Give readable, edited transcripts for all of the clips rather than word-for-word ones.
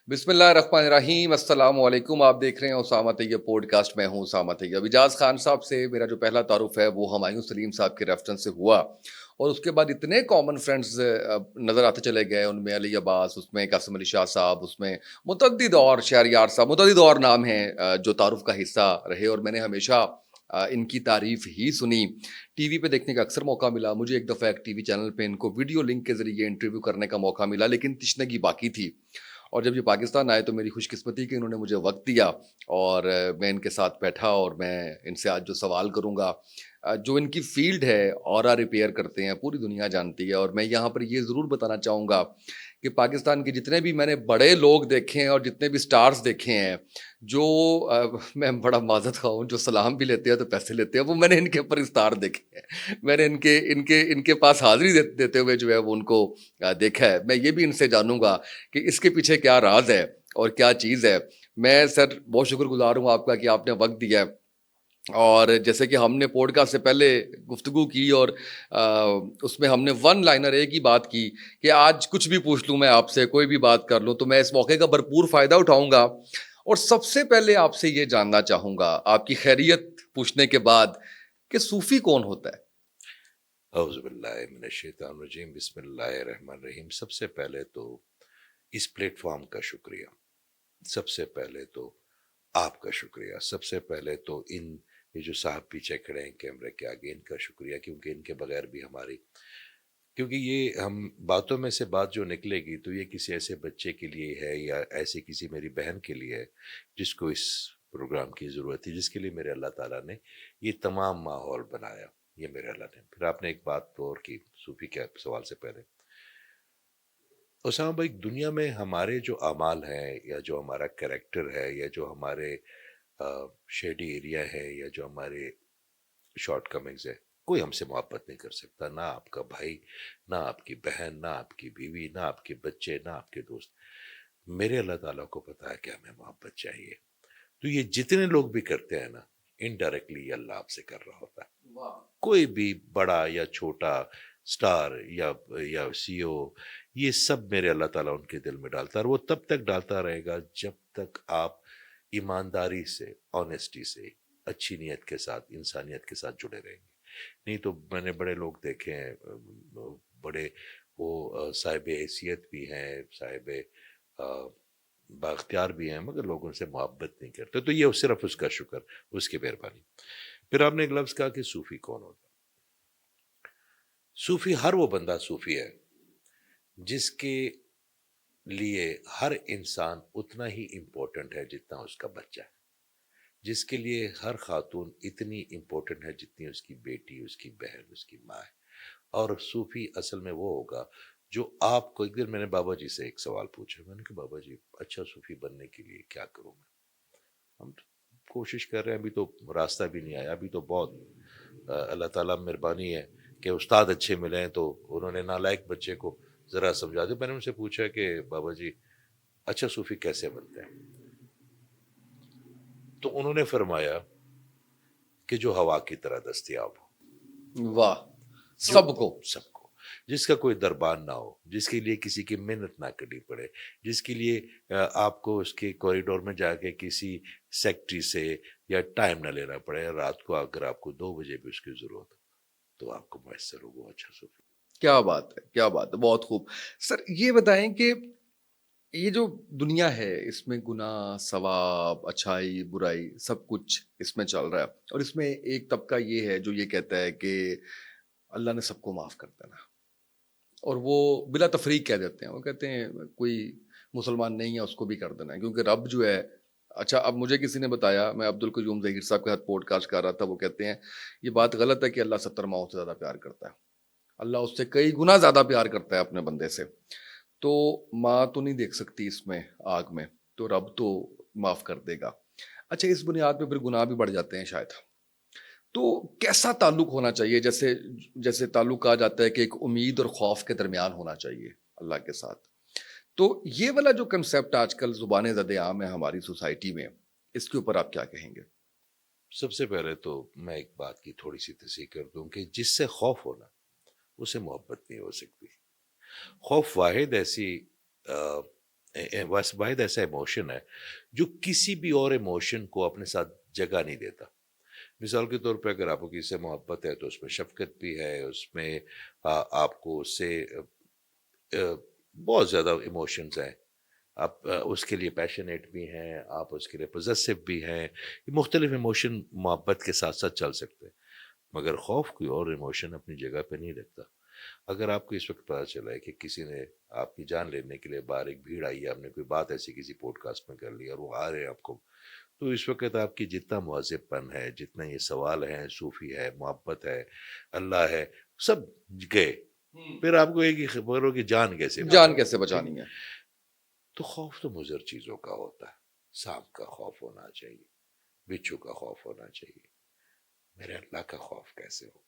بسم اللہ الرحمن الرحیم، السلام علیکم۔ آپ دیکھ رہے ہیں اسامہ طیب پوڈ کاسٹ، میں ہوں اسامہ طیب۔ اجاز خان صاحب سے میرا جو پہلا تعارف ہے وہ ہمایوں سلیم صاحب کے ریفرنس سے ہوا، اور اس کے بعد اتنے کامن فرینڈز نظر آتے چلے گئے، ان میں علی عباس، اس میں قاسم علی شاہ صاحب، اس میں متعدد اور شہریار صاحب، متعدد اور نام ہیں جو تعارف کا حصہ رہے، اور میں نے ہمیشہ ان کی تعریف ہی سنی۔ ٹی وی پہ دیکھنے کا اکثر موقع ملا، مجھے ایک دفعہ ایک ٹی وی چینل پہ ان کو ویڈیو لنک کے ذریعے انٹرویو کرنے کا موقع ملا، لیکن تشنگی باقی تھی۔ اور جب یہ پاکستان آئے تو میری خوش قسمتی کہ انہوں نے مجھے وقت دیا، اور میں ان کے ساتھ بیٹھا، اور میں ان سے آج جو سوال کروں گا، جو ان کی فیلڈ ہے اورا ریپیئر کرتے ہیں، پوری دنیا جانتی ہے۔ اور میں یہاں پر یہ ضرور بتانا چاہوں گا کہ پاکستان کے جتنے بھی میں نے بڑے لوگ دیکھے ہیں اور جتنے بھی سٹارز دیکھے ہیں، جو میں بڑا معذرت خواہ ہوں، جو سلام بھی لیتے ہیں تو پیسے لیتے ہیں، وہ میں نے ان کے اوپر اسٹار دیکھے ہیں۔ میں نے ان کے پاس حاضری دیتے ہوئے جو ہے وہ ان کو دیکھا ہے۔ میں یہ بھی ان سے جانوں گا کہ اس کے پیچھے کیا راز ہے اور کیا چیز ہے۔ میں سر بہت شکر گزار ہوں آپ کا کہ آپ نے وقت دیا ہے، اور جیسے کہ ہم نے پوڈ کاسٹ سے پہلے گفتگو کی، اور اس میں ہم نے ون لائنر ایک ہی بات کی کہ آج کچھ بھی پوچھ لوں میں آپ سے، کوئی بھی بات کر لوں، تو میں اس موقع کا بھرپور فائدہ اٹھاؤں گا۔ اور سب سے پہلے آپ سے یہ جاننا چاہوں گا، آپ کی خیریت پوچھنے کے بعد، کہ صوفی کون ہوتا ہے؟ اعوذ باللہ من الشیطان الرجیم، بسم اللہ الرحمن الرحیم۔ سب سے پہلے تو اس پلیٹ فارم کا شکریہ، سب سے پہلے تو آپ کا شکریہ، سب سے پہلے تو یہ جو صاحب پیچھے کھڑے ہیں کیمرے کے آگے، ان کا شکریہ، کیونکہ ان کے بغیر بھی ہماری، کیونکہ یہ ہم باتوں میں سے بات جو نکلے گی تو یہ کسی ایسے بچے کے لیے ہے یا ایسے کسی میری بہن کے لیے ہے جس کو اس پروگرام کی ضرورت تھی، جس کے لیے میرے اللہ تعالیٰ نے یہ تمام ماحول بنایا، یہ میرے اللہ نے۔ پھر آپ نے ایک بات اور کی صوفی کے سوال سے پہلے، اسامہ بھائی، دنیا میں ہمارے جو اعمال ہیں یا جو ہمارا کریکٹر ہے یا جو ہمارے شیڈی ایریا ہے یا جو ہمارے شارٹ کمنگز ہے، کوئی ہم سے محبت نہیں کر سکتا، نہ آپ کا بھائی، نہ آپ کی بہن، نہ آپ کی بیوی، نہ آپ کے بچے، نہ آپ کے دوست۔ میرے اللہ تعالیٰ کو پتا ہے کہ ہمیں محبت چاہیے، تو یہ جتنے لوگ بھی کرتے ہیں نا، انڈائریکٹلی یہ اللہ آپ سے کر رہا ہوتا ہے۔ کوئی بھی بڑا یا چھوٹا سٹار یا سی او، یہ سب میرے اللہ تعالیٰ ان کے دل میں ڈالتا ہے، اور وہ تب تک ڈالتا رہے گا جب تک آپ ایمانداری سے، آنیسٹی سے، اچھی نیت کے ساتھ، انسانیت کے ساتھ جڑے رہیں گے۔ نہیں تو میں نے بڑے لوگ دیکھے ہیں، بڑے وہ صاحب حیثیت بھی ہیں، صاحب بااختیار بھی ہیں، مگر لوگ ان سے محبت نہیں کرتے، تو یہ صرف اس کا شکر، اس کی مہربانی۔ پھر آپ نے ایک لفظ کہا کہ صوفی کون ہوتا ہے؟ صوفی ہر وہ بندہ صوفی ہے جس کے لیے ہر انسان اتنا ہی امپورٹنٹ ہے جتنا اس کا بچہ ہے، جس کے لیے ہر خاتون اتنی امپورٹنٹ ہے جتنی اس کی بیٹی، اس کی بہن، اس کی ماں ہے۔ اور صوفی اصل میں وہ ہوگا جو آپ کو، ایک دن میں نے بابا جی سے ایک سوال پوچھا، میں نے کہا بابا جی، اچھا صوفی بننے کے لیے کیا کروں میں؟ ہم تو کوشش کر رہے ہیں، ابھی تو راستہ بھی نہیں آیا، ابھی تو بہت اللہ تعالیٰ مہربانی ہے کہ استاد اچھے ملے ہیں، تو انہوں نے نالائق بچے کو ذرا سمجھا دیا۔ میں نے ان سے پوچھا کہ بابا جی، اچھا صوفی کیسے بنتے ہیں؟ تو انہوں نے فرمایا کہ جو ہوا کی طرح دستیاب ہو، واہ! جو سب کو سب کو، جس کا کوئی دربان نہ ہو، جس کے لیے کسی کی محنت نہ کرنی پڑے، جس کے لیے آپ کو اس کے کوریڈور میں جا کے کسی سیکٹری سے یا ٹائم نہ لینا پڑے، رات کو اگر آپ کو 2 بجے بھی اس کی ضرورت ہو تو آپ کو میسر ہو، وہ اچھا صوفی۔ کیا بات ہے، کیا بات ہے، بہت خوب۔ سر یہ بتائیں کہ یہ جو دنیا ہے، اس میں گناہ، ثواب، اچھائی، برائی، سب کچھ اس میں چل رہا ہے، اور اس میں ایک طبقہ یہ ہے جو یہ کہتا ہے کہ اللہ نے سب کو معاف کر دینا، اور وہ بلا تفریق کہہ دیتے ہیں، وہ کہتے ہیں کوئی مسلمان نہیں ہے اس کو بھی کر دینا ہے، کیونکہ رب جو ہے، اچھا اب مجھے کسی نے بتایا، میں عبد القیوم ظہیر صاحب کے ساتھ پوڈ کاسٹ کر رہا تھا، وہ کہتے ہیں یہ بات غلط ہے کہ اللہ 70 ماؤں سے زیادہ پیار کرتا ہے، اللہ اس سے کئی گنا زیادہ پیار کرتا ہے اپنے بندے سے، تو ماں تو نہیں دیکھ سکتی اس میں آگ میں، تو رب تو معاف کر دے گا۔ اچھا اس بنیاد پہ پھر گناہ بھی بڑھ جاتے ہیں شاید، تو کیسا تعلق ہونا چاہیے؟ جیسے تعلق کہا جاتا ہے کہ ایک امید اور خوف کے درمیان ہونا چاہیے اللہ کے ساتھ، تو یہ والا جو کنسیپٹ آج کل زبان زد عام ہے ہماری سوسائٹی میں، اس کے اوپر آپ کیا کہیں گے؟ سب سے پہلے تو میں ایک بات کی تھوڑی سی تصحیح کر دوں کہ جس سے خوف ہونا، اسے محبت نہیں ہو سکتی۔ خوف واحد ایسی بس واحد ایسا ایموشن ہے جو کسی بھی اور ایموشن کو اپنے ساتھ جگہ نہیں دیتا. مثال کے طور پہ اگر آپ کو کسی سے محبت ہے تو اس میں شفقت بھی ہے، اس میں آپ کو اس سے بہت زیادہ ایموشنز ہیں. آپ اس کے لیے پیشنیٹ بھی ہیں، آپ اس کے لیے پوزیسو بھی ہیں. یہ مختلف ایموشن محبت کے ساتھ ساتھ چل سکتے ہیں، مگر خوف کوئی اور ایموشن اپنی جگہ پہ نہیں رکھتا. اگر آپ کو اس وقت پتا چلا ہے کہ کسی نے آپ کی جان لینے کے لیے باہر ایک بھیڑ آئی ہے، آپ نے کوئی بات ایسی کسی پوڈ کاسٹ میں کر لی اور وہ آ رہے ہیں آپ کو، تو اس وقت آپ کی جتنا مہذب پن ہے، جتنا یہ سوال ہے، صوفی ہے، محبت ہے، اللہ ہے، سب گئے. پھر آپ کو ایک ہی خبر ہو کہ جان کیسے جان بچاؤ. کیسے ٹھیک. بچانی ہے. تو خوف تو مضر چیزوں کا ہوتا ہے. سانپ کا خوف ہونا چاہیے، بچھو کا خوف ہونا چاہیے. میرے اللہ کا خوف کیسے ہوگا؟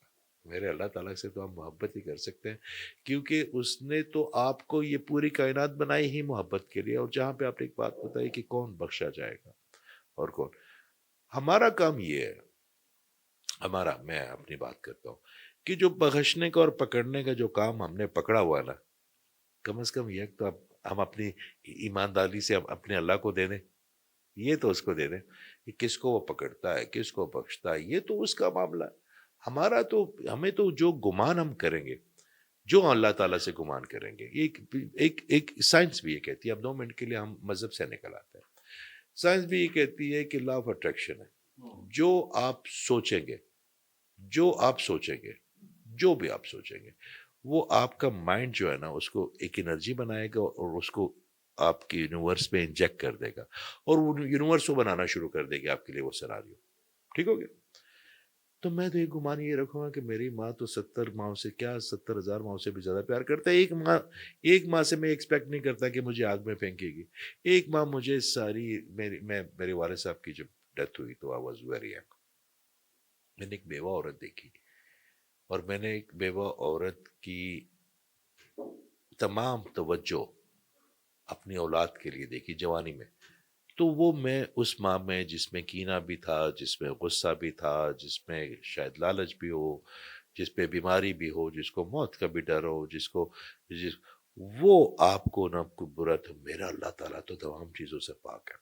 میرے اللہ تعالیٰ سے تو ہم محبت ہی کر سکتے ہیں، کیونکہ اس نے تو آپ کو یہ پوری کائنات بنائی ہی محبت کے لیے. اور جہاں پہ آپ نے ایک بات بتائی کہ کون بخشا جائے گا اور کون، ہمارا کام یہ ہے، میں اپنی بات کرتا ہوں کہ جو بخشنے کا اور پکڑنے کا جو کام ہم نے پکڑا ہوا نا، کم از کم یہ تو ہم اپنی ایمانداری سے اپنے اللہ کو دے دیں. یہ تو اس کو دے دیں کہ کس کو وہ پکڑتا ہے، کس کو بخشتا ہے، یہ تو اس کا معاملہ ہے. ہمارا تو ہمیں تو جو گمان ہم کریں گے، جو اللہ تعالیٰ سے گمان کریں گے، ایک سائنس بھی یہ کہتی ہے. اب 2 منٹ کے لیے ہم مذہب سے نکل آتے ہیں. سائنس بھی یہ کہتی ہے کہ لا آف اٹریکشن ہے. جو آپ سوچیں گے، جو آپ سوچیں گے، جو بھی آپ سوچیں گے، وہ آپ کا مائنڈ جو ہے نا اس کو ایک انرجی بنائے گا اور اس کو آپ کی یونیورس میں انجیکٹ کر دے گا، اور وہ یونیورس کو بنانا شروع کر دے گی آپ کے لیے وہ سیناریو. ٹھیک ہو گیا؟ تو میں تو ایک گمان یہ رکھوں گا کہ میری ماں تو 70 ماں سے، کیا 70,000 ماں سے بھی زیادہ پیار کرتا ہے. ایک ماں سے میں ایکسپیکٹ نہیں کرتا کہ مجھے آگ میں پھینکے گی. ایک ماں مجھے ساری میرے والد صاحب کی جب ڈیتھ ہوئی تو آئی واز ویری ینگ. میں نے ایک بیوہ عورت دیکھی، اور میں نے ایک بیوہ عورت کی تمام توجہ اپنی اولاد کے لیے دیکھی جوانی میں. تو وہ میں اس ماں میں جس میں کینہ بھی تھا، جس میں غصہ بھی تھا، جس میں شاید لالچ بھی ہو، جس پہ بیماری بھی ہو، جس کو موت کا بھی ڈر ہو، جس وہ آپ کو نہ کوئی برا تھا. میرا اللہ تعالیٰ تو تمام چیزوں سے پاک ہے،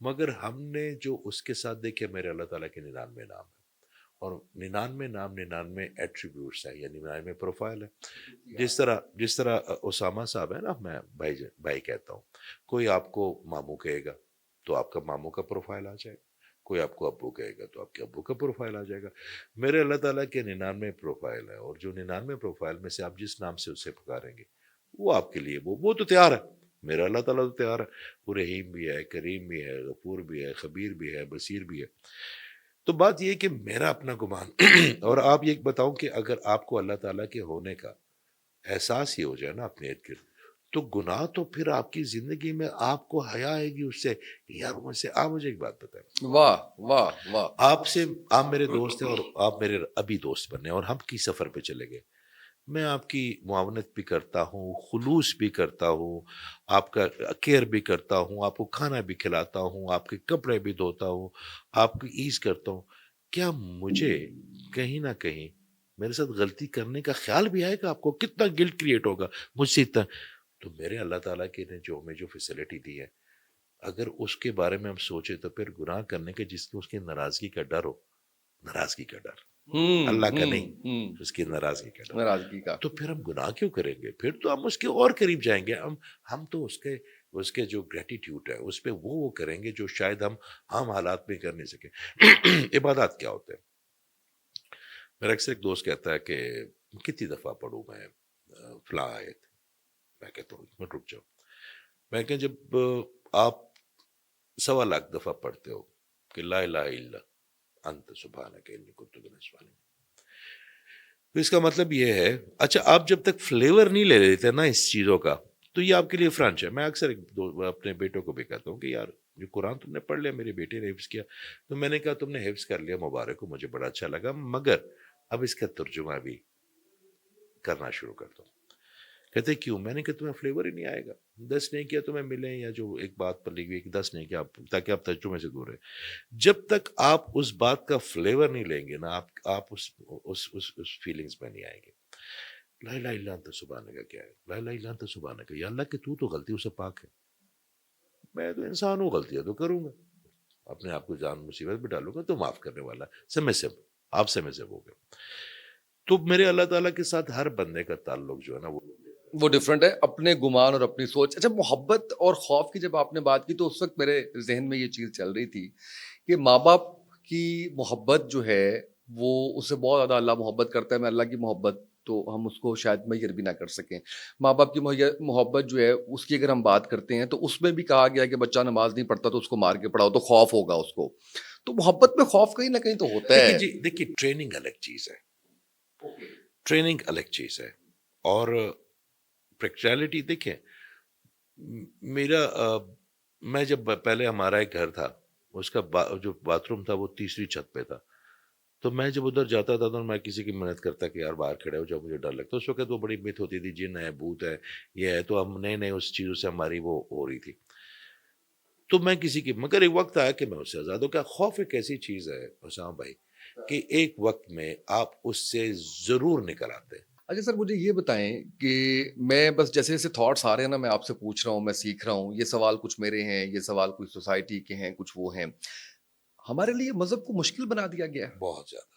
مگر ہم نے جو اس کے ساتھ دیکھے، میرے اللہ تعالیٰ کے 99 نام ہے، اور 99 نام 99 ایٹریبیوٹس ہیں، یعنی 99 پروفائل ہے. جس طرح اسامہ صاحب ہے نا، میں بھائی کہتا ہوں. کوئی آپ کو ماموں کہے گا تو آپ کا ماموں کا پروفائل آ جائے گا، کوئی آپ کو ابو کہے گا تو آپ کے ابو کا پروفائل آ جائے گا. میرے اللہ تعالیٰ کے 99 پروفائل ہے، اور جو 99 پروفائل میں سے آپ جس نام سے اسے پکاریں گے وہ آپ کے لیے وہ تو تیار ہے. میرا اللہ تعالیٰ تو تیار ہے. وہ رحیم بھی ہے، کریم بھی ہے، غفور بھی ہے، خبیر بھی ہے، بصیر بھی ہے. تو بات یہ کہ میرا اپنا گمان اور آپ یہ بتاؤں کہ اگر آپ کو اللہ تعالیٰ کے ہونے کا احساس ہی ہو جائے نا اپنے ارد گرد، تو گناہ تو پھر آپ کی زندگی میں آپ کو حیا آئے گی اس سے. یار آپ مجھے ایک بات بتائیں. واہ واہ واہ. آپ میرے دوست ہیں، اور آپ میرے ابھی دوست بنے، اور ہم کی سفر پہ چلے گئے. میں آپ کی معاونت بھی کرتا ہوں، خلوص بھی کرتا ہوں، آپ کا کیئر بھی کرتا ہوں، آپ کو کھانا بھی کھلاتا ہوں، آپ کے کپڑے بھی دھوتا ہوں، آپ کی ایز کرتا ہوں. کیا مجھے کہیں نہ کہیں میرے ساتھ غلطی کرنے کا خیال بھی آئے گا؟ آپ کو کتنا گلٹ کریٹ ہوگا مجھ سے اتنا. تو میرے اللہ تعالیٰ کے نے جو ہمیں جو فیسلٹی دی ہے، اگر اس کے بارے میں ہم سوچے تو پھر گناہ کرنے کے جس کی اس کی ناراضگی کا ڈر ہو، ناراضگی کا ڈر، اللہ کا نہیں، اس کی ناراضگی کا ڈر، ناراضگی کا. تو پھر ہم گناہ کیوں کریں گے؟ پھر تو ہم اس کے اور قریب جائیں گے. ہم تو اس کے جو گریٹیٹیوڈ ہے اس پہ وہ کریں گے جو شاید ہم عام حالات میں کر نہیں سکیں. عبادات کیا ہوتے ہیں؟ میرا اکثر ایک دوست کہتا ہے کہ کتنی دفعہ پڑھوں میں فلاں آیت. میں کہتا ہوں ایک منٹ رک جاؤ. میں کہ جب آپ 1.25 دفعہ پڑھتے ہو کہ لا الہ الا انت سبحانک انی کنت من الظالمین، تو اس کا مطلب یہ ہے، اچھا آپ جب تک فلیور نہیں لے لیتے نا اس چیزوں کا، تو یہ آپ کے لیے فرانچ ہے. میں اکثر اپنے بیٹوں کو بھی کہتا ہوں کہ یار جو قرآن تم نے پڑھ لیا، میرے بیٹے نے حفظ کیا، تو میں نے کہا تم نے حفظ کر لیا، مبارک ہو، مجھے بڑا اچھا لگا، مگر اب اس کا ترجمہ بھی کرنا شروع کر دو. کہتے کیوں؟ میں نے کہا تمہیں فلیور ہی نہیں آئے گا. 10 نہیں کیا تمہیں ملیں، یا جو ایک بات پر لکھی ہوئی کہ 10 نہیں کیا، تاکہ آپ ترجمے سے دور رہے. جب تک آپ اس بات کا فلیور نہیں لیں گے نا، آپ اس فیلنگز میں نہیں آئیں گے. لا الہ الا انت سبحانک کیا ہے؟ لا الہ الا انت سبحانک، یا اللہ کہ تو غلطیوں سے پاک ہے. میں تو انسان ہوں, غلطیاں تو کروں گا, اپنے آپ کو جان مصیبت میں ڈالوں گا, تو معاف کرنے والا سبمسو, آپ سبمسو ہو گئے. تو میرے اللہ تعالیٰ کے ساتھ ہر بندے کا تعلق جو ہے نا وہ ڈفرینٹ ہے, اپنے گمان اور اپنی سوچ. اچھا, محبت اور خوف کی جب آپ نے بات کی تو اس وقت میرے ذہن میں یہ چیز چل رہی تھی کہ ماں باپ کی محبت جو ہے وہ اس سے بہت زیادہ اللہ محبت کرتا ہے. میں اللہ کی محبت تو ہم اس کو شاید میئر بھی نہ کر سکیں. ماں باپ کی محبت جو ہے اس کی اگر ہم بات کرتے ہیں تو اس میں بھی کہا گیا کہ بچہ نماز نہیں پڑھتا تو اس کو مار کے پڑھاؤ, تو خوف ہوگا اس کو. تو محبت میں خوف کہیں نہ کہیں تو ہوتا دیکھیے ہے. جی, دیکھیے ٹریننگ الگ چیز ہے, ٹریننگ الگ چیز ہے, اور پریکٹیکلٹی دیکھیں. میرا میں جب پہلے ہمارا ایک گھر تھا, اس کا جو باتھ روم تھا وہ تیسری چھت پہ تھا, تو میں جب ادھر جاتا تھا تو میں کسی کی مدد کرتا کہ یار باہر کھڑے ہو جاؤ, مجھے ڈر لگتا. اس وقت وہ بڑی مت ہوتی تھی, جن ہے, بھوت ہے, یہ ہے, تو ہم نئے نئے اس چیزوں سے ہماری وہ ہو رہی تھی. تو میں کسی کی, مگر ایک وقت آیا کہ میں اس سے آزاد ہوں. کیا خوف ایک ایسی چیز ہے حسام بھائی کہ ایک وقت میں آپ اس سے ضرور نکل آتے ہیں. اچھا سر, مجھے یہ بتائیں کہ میں بس جیسے جیسے تھاٹس آ رہے ہیں نا, میں آپ سے پوچھ رہا ہوں, میں سیکھ رہا ہوں. یہ سوال کچھ میرے ہیں, یہ سوال کچھ سوسائٹی کے ہیں, کچھ وہ ہیں. ہمارے لیے مذہب کو مشکل بنا دیا گیا ہے, بہت زیادہ.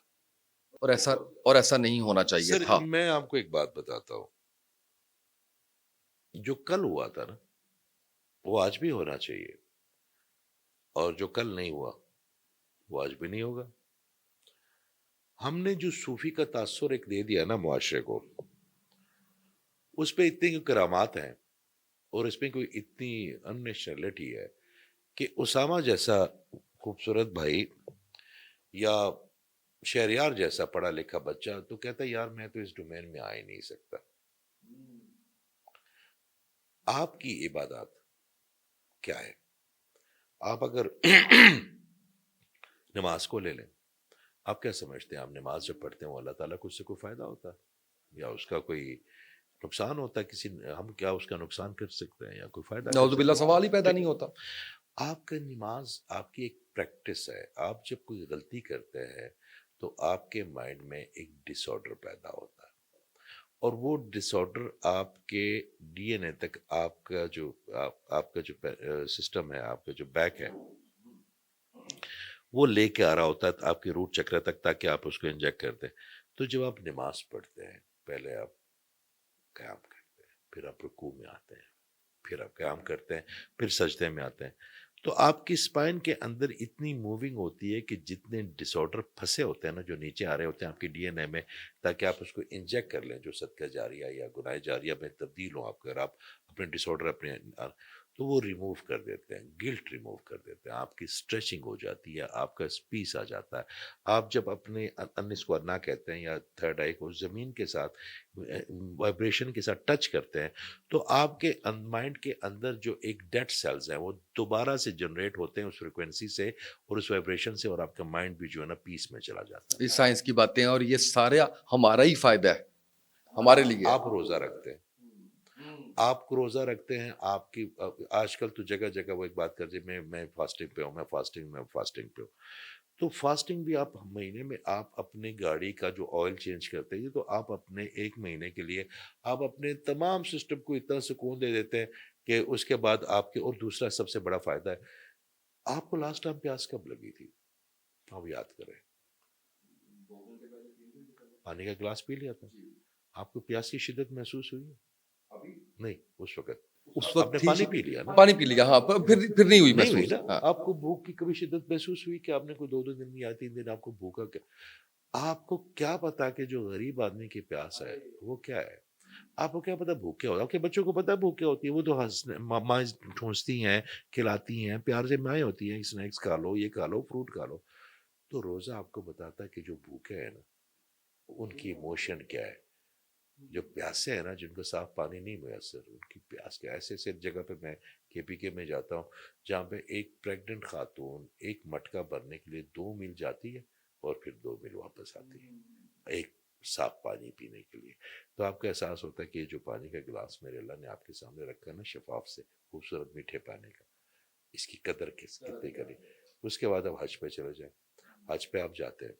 اور ایسا نہیں ہونا چاہیے سر تھا. میں آپ کو ایک بات بتاتا ہوں, جو کل ہوا تھا نا وہ آج بھی ہونا چاہیے, اور جو کل نہیں ہوا وہ آج بھی نہیں ہوگا. ہم نے جو صوفی کا تاثر ایک دے دیا نا معاشرے کو, اس پہ اتنی کرامات ہیں اور اس میں کوئی اتنی اننیشنلٹی ہے کہ اسامہ جیسا خوبصورت بھائی یا شہریار جیسا پڑھا لکھا بچہ تو کہتا ہے یار میں تو اس ڈومین میں آ ہی نہیں سکتا. آپ کی عبادات کیا ہے؟ آپ اگر نماز کو لے لیں, آپ کیا سمجھتے ہیں, آپ نماز جب پڑھتے ہیں وہ اللہ تعالیٰ کو اس سے کوئی فائدہ ہوتا ہے یا اس کا کوئی نقصان ہوتا ہے؟ کسی ہم کیا اس کا نقصان کر سکتے ہیں یا کوئی فائدہ کر نعوذ باللہ, سکتے سوال ہی پیدا ہیں؟ نہیں ہوتا. آپ کا نماز آپ کی ایک پریکٹس ہے. آپ جب کوئی غلطی کرتے ہیں تو آپ کے مائنڈ میں ایک ڈس آرڈر پیدا ہوتا ہے, اور وہ ڈس آرڈر آپ کے ڈی این اے تک, آپ کا جو سسٹم ہے, آپ کا جو بیک ہے, وہ لے کے آ رہا ہوتا ہے آپ کے روٹ چکر تک, تاکہ آپ اس کو انجیکٹ کرتے ہیں. تو جب آپ نماز پڑھتے ہیں, پہلے آپ قیام کرتے ہیں, پھر آپ رکوع میں آتے ہیں, پھر آپ قیام کرتے ہیں, پھر سجدے میں آتے ہیں, تو آپ کی اسپائن کے اندر اتنی موونگ ہوتی ہے کہ جتنے ڈس آرڈر پھنسے ہوتے ہیں نا, جو نیچے آ رہے ہوتے ہیں آپ کے ڈی این اے میں, تاکہ آپ اس کو انجیکٹ کر لیں, جو صدقہ جاریہ یا گناہ جاریہ میں تبدیل ہوں آپ, اگر آپ اپنے ڈس آرڈر اپنے, تو وہ ریموو کر دیتے ہیں, گلٹ ریموو کر دیتے ہیں, آپ کی اسٹریچنگ ہو جاتی ہے, آپ کا پیس آ جاتا ہے. آپ جب اپنے انس کو نہ کہتے ہیں یا تھرڈ آئی کو زمین کے ساتھ وائبریشن کے ساتھ ٹچ کرتے ہیں, تو آپ کے مائنڈ کے اندر جو ایک ڈیڈ سیلز ہیں وہ دوبارہ سے جنریٹ ہوتے ہیں اس فریکوینسی سے اور اس وائبریشن سے, اور آپ کا مائنڈ بھی جو ہے نا پیس میں چلا جاتا ہے. یہ سائنس کی باتیں ہیں, اور یہ سارا ہمارا ہی فائدہ ہے, ہمارے لیے. آپ روزہ رکھتے ہیں, آپ کو روزہ رکھتے ہیں, آپ کی آج کل تو جگہ جگہ وہ ایک بات کر دی, میں فاسٹنگ پہ ہوں, میں فاسٹنگ پہ ہوں. تو فاسٹنگ بھی آپ مہینے میں آپ اپنے گاڑی کا جو آئل چینج کرتے ہیں, تو آپ اپنے ایک مہینے کے لیے آپ اپنے تمام سسٹم کو اتنا سکون دے دیتے ہیں کہ اس کے بعد آپ کے, اور دوسرا سب سے بڑا فائدہ ہے, آپ کو لاسٹ ٹائم پیاس کب لگی تھی, آپ یاد کریں, پانی کا گلاس پی لیا تھا, آپ کو پیاس کی شدت محسوس ہوئی؟ نہیں, اس وقت اس آپ وقت نے تھی, پانی پی لیا نا, پانی پی لیا, ہاں, پھر نہیں ہوئی نہیں ہوئی محسوس. نا. ہاں, آپ کو بھوک کی کبھی شدت محسوس ہوئی کہ آپ نے کوئی 2 دن یا 3 دن آپ کو بھوکا؟ کیا آپ کو کیا پتا کہ جو غریب آدمی کی پیاس ہے وہ کیا ہے؟ آپ کو کیا پتا بھوک کیا ہوتا ہے؟ آپ کے بچوں کو پتا بھوک کیا ہوتی ہے؟ وہ تو ماں ٹھونستی ہیں, کھلاتی ہیں, پیار سے مائیں ہوتی ہیں, اسنیکس کھا لو, یہ کھا لو, فروٹ کھا لو. تو روزہ آپ کو بتاتا ہے کہ جو بھوکے ہیں نا ان کی ایموشن کیا ہے, جو پیاسے ہیں نا جن کو صاف پانی نہیں میسر, ان کی پیاس کیا. ایسے ایسے جگہ پہ میں KPK میں جاتا ہوں جہاں پہ ایک پریگننٹ خاتون ایک مٹکا بھرنے کے لیے 2 میل جاتی ہے اور پھر 2 میل واپس آتی ہے ایک صاف پانی پینے کے لیے. تو آپ کا احساس ہوتا ہے کہ یہ جو پانی کا گلاس میرے اللہ نے آپ کے سامنے رکھا نا, شفاف سے خوبصورت میٹھے پانی کا, اس کی قدر کتنی کریں. اس کے بعد اب حج پہ چلے جائیں. حج پہ آپ جاتے ہیں,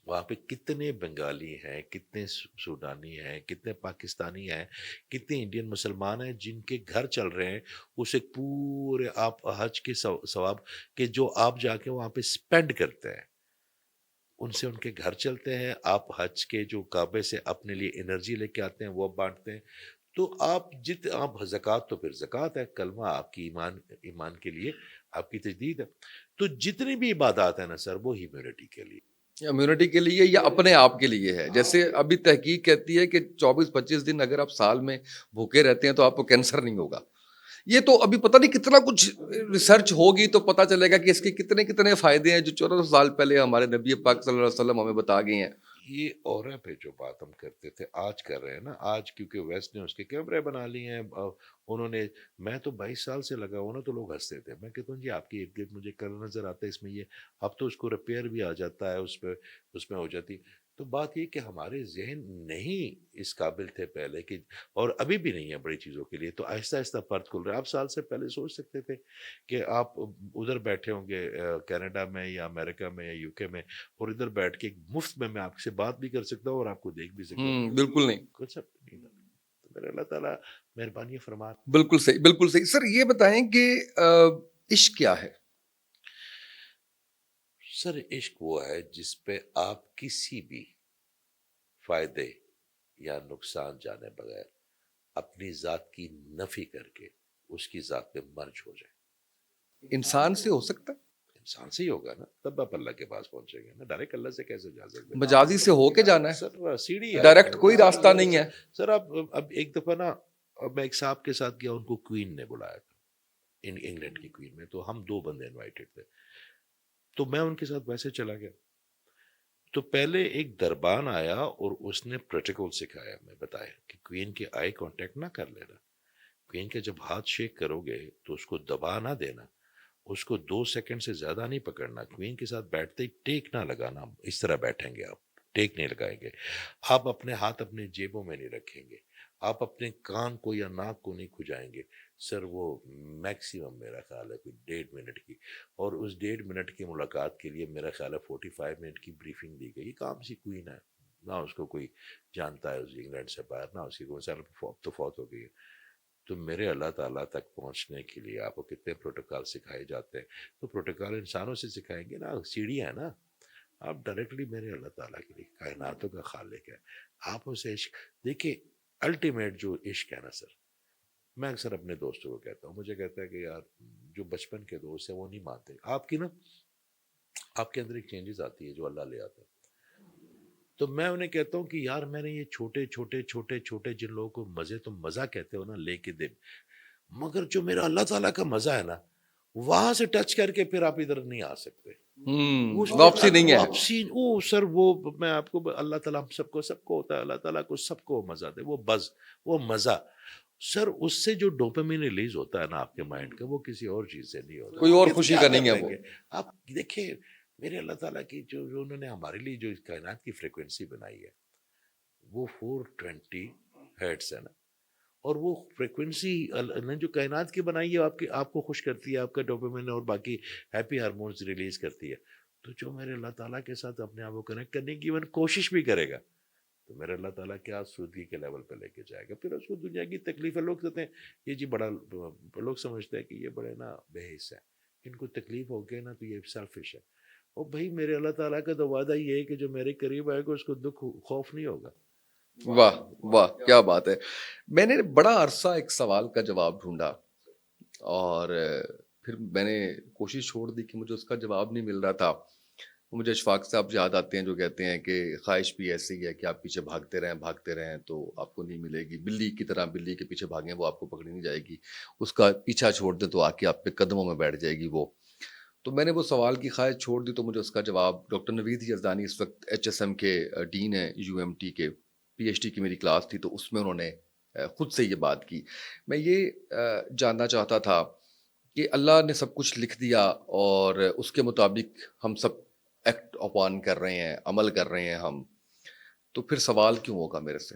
وہاں پہ کتنے بنگالی ہیں، کتنے سوڈانی ہیں، کتنے پاکستانی ہیں، کتنے انڈین مسلمان ہیں جن کے گھر چل رہے ہیں اسے پورے آپ حج کے ثواب کہ جو آپ جا کے وہاں پہ سپینڈ کرتے ہیں ان سے ان کے گھر چلتے ہیں. آپ حج کے جو کعبے سے اپنے لیے انرجی لے کے آتے ہیں وہ بانٹتے ہیں. تو آپ زکوٰۃ تو پھر زکوٰۃ ہے، کلمہ آپ کی ایمان کے لیے آپ کی تجدید ہے. تو جتنی بھی عبادات ہیں نا سر وہ ہیومینٹی کے لیے. امیونٹی کے لیے یا اپنے آپ کے لیے ہے. جیسے ابھی تحقیق کہتی ہے کہ 24-25 دن اگر آپ سال میں بھوکے رہتے ہیں تو آپ کو کینسر نہیں ہوگا. یہ تو ابھی پتہ نہیں کتنا کچھ ریسرچ ہوگی تو پتہ چلے گا کہ اس کے کتنے کتنے فائدے ہیں جو 1400 سال پہلے ہمارے نبی پاک صلی اللہ علیہ وسلم ہمیں بتا گئے ہیں. یہ اورا پہ جو بات ہم کرتے تھے آج کر رہے ہیں نا، آج کیونکہ ویسٹ نے اس کے کیمرے بنا لیے ہیں انہوں نے. میں تو 22 سال سے لگا ہوں نا تو لوگ ہنستے تھے. میں کہتا ہوں جی آپ کی ارد گرد مجھے کلر نظر آتا ہے اس میں یہ، اب تو اس کو ریپیئر بھی آ جاتا ہے اس میں ہو جاتی. تو بات یہ کہ ہمارے ذہن نہیں اس قابل تھے پہلے کہ، اور ابھی بھی نہیں ہے بڑی چیزوں کے لیے. تو آہستہ آہستہ پرت کھل رہا ہے. آپ سال سے پہلے سوچ سکتے تھے کہ آپ ادھر بیٹھے ہوں گے کینیڈا میں یا امریکہ میں یا یوکے میں، اور ادھر بیٹھ کے مفت میں آپ سے بات بھی کر سکتا ہوں اور آپ کو دیکھ بھی سکتا ہوں. بالکل نہیں. کچھ نہیں تھا. تو میرے اللہ تعالیٰ مہربانی فرما. بالکل صحیح، بالکل صحیح. سر یہ بتائیں کہ عشق کیا ہے؟ سر عشق وہ ہے جس پہ آپ کسی بھی فائدے یا نقصان جانے بغیر اپنی ذات کی نفی کر کے اس کی ذات پہ مرج ہو جائے. انسان سے ہو سکتا ہے؟ انسان سے ہی ہوگا نا، تب آپ اللہ کے پاس پہنچیں گے نا. ڈائریکٹ اللہ سے کیسے جا سکتے ہیں؟ مجازی سے ہو کے جانا ہے؟ سر سیڑھی ہے، ڈائریکٹ کوئی راستہ نہیں ہے. سر آپ اب ایک دفعہ نا میں ایک صاحب کے ساتھ گیا، ان کو کوئین نے بلایا تھا، انگلینڈ کی کوئین میں. تو ہم 2 بندے انوائٹڈ تھے. تو میں ان کے ساتھ ویسے چلا گیا. تو پہلے ایک دربان آیا اور اس نے پروٹوکول سکھایا، میں بتایا کہ کوئین کے آئی کانٹیکٹ نہ کر لینا، کوئین کے جب ہاتھ شیک کرو گے تو اس کو دبا نہ دینا، اس کو 2 سیکنڈ سے زیادہ نہیں پکڑنا. کوئین کے ساتھ بیٹھتے ہی ٹیک نہ لگانا، اس طرح بیٹھیں گے آپ، ٹیک نہیں لگائیں گے. آپ اپنے ہاتھ اپنے جیبوں میں نہیں رکھیں گے، آپ اپنے کان کو یا ناک کو نہیں کھجائیں گے. سر وہ میکسیمم میرا خیال ہے کوئی 1.5 منٹ کی، اور اس 1.5 منٹ کی ملاقات کے لیے میرا خیال ہے 45 منٹ کی بریفنگ دی گئی. کام سی کوئین ہے نہ، اس کو کوئی جانتا ہے اس انگلینڈ سے باہر، نہ اس کی کوئی سال تو فوت ہو گئی ہے. تو میرے اللہ تعالیٰ تک پہنچنے کے لیے آپ کو کتنے پروٹوکال سکھائے جاتے ہیں. تو پروٹوکال انسانوں سے سکھائیں گے نا، سیڑھی ہے نا. آپ ڈائریکٹلی میرے اللہ تعالیٰ کے لیے کائناتوں کا خالق ہے، آپ اسے عشق دیکھیں. الٹیمیٹ جو عشق ہے نا سر، میں اکثر اپنے دوستوں کو کہتا ہوں، مجھے کہتا ہے کہ یار جو بچپن کے دوست ہیں وہ نہیں مانتے آپ کی نا، آپ کے اندر ایک چینجز آتی ہے جو اللہ لے آتا ہے. تو میں انہیں کہتا ہوں کہ یار میں نے یہ چھوٹے چھوٹے چھوٹے چھوٹے جن لوگوں کو مزے تم مزہ کہتے ہو نا لے کے دے، مگر جو میرا اللہ تعالیٰ کا مزہ ہے نا وہاں سے ٹچ کر کے پھر آپ ادھر نہیں آ سکتے. واپسی نہیں ہے. واپسی او سر، وہ میں آپ کو اللہ تعالیٰ سب کو ہوتا ہے، اللہ تعالیٰ کو سب کو مزہ دے، وہ بز وہ مزہ. سر اس سے جو ڈوپامین ریلیز ہوتا ہے نا آپ کے مائنڈ کا، وہ کسی اور چیز سے نہیں ہوتا. کوئی اور خوشی کا نہیں ہے وہ. آپ دیکھیں میرے اللہ تعالیٰ کی جو انہوں نے ہمارے لیے جو کائنات کی فریکوینسی بنائی ہے وہ 420 ہرٹز ہے نا، اور وہ فریکوینسی نے جو کائنات کی بنائی ہے آپ کو خوش کرتی ہے، آپ کا ڈوپامین اور باقی ہیپی ہارمونز ریلیز کرتی ہے. تو جو میرے اللہ تعالیٰ کے ساتھ اپنے آپ کو کنیکٹ کرنے کی ایون کوشش بھی کرے گا تو میرے اللہ تعالیٰ کیا سودگی کے لیول پہ لے کے جائے گا. پھر اس کو دنیا کی تکلیف ہے. لوگ کہتے ہیں یہ جی بڑا، لوگ سمجھتے ہیں کہ یہ بڑے نا بے حص ہے، ان کو تکلیف ہو گئے نا تو یہ سیلفش ہے. اور بھائی میرے اللہ تعالیٰ کا تو وعدہ یہ ہے کہ جو میرے قریب آئے گا اس کو دکھ خوف نہیں ہوگا. واہ واہ کیا بات ہے. میں نے بڑا عرصہ ایک سوال کا جواب ڈھونڈا اور پھر میں نے کوشش چھوڑ دی کہ مجھے اس کا جواب نہیں مل رہا تھا. مجھے اشفاق صاحب یاد آتے ہیں جو کہتے ہیں کہ خواہش بھی ایسی ہے کہ آپ پیچھے بھاگتے رہیں تو آپ کو نہیں ملے گی. بلی کی طرح بلی کے پیچھے بھاگیں وہ آپ کو پکڑی نہیں جائے گی، اس کا پیچھا چھوڑ دیں تو آ کے آپ پہ قدموں میں بیٹھ جائے گی وہ. تو میں نے وہ سوال کی خواہش چھوڑ دی تو مجھے اس کا جواب ڈاکٹر نوید یزدانی اس وقت HSM کے ڈین ہیں UMT کے، PhD کی میری کلاس تھی تو اس میں انہوں نے خود سے یہ بات کی. میں یہ جاننا چاہتا تھا کہ اللہ نے سب کچھ لکھ دیا اور اس کے مطابق ہم سب ایکٹ اپان کر رہے ہیں، عمل کر رہے ہیں ہم، تو پھر سوال کیوں ہوگا میرے سے؟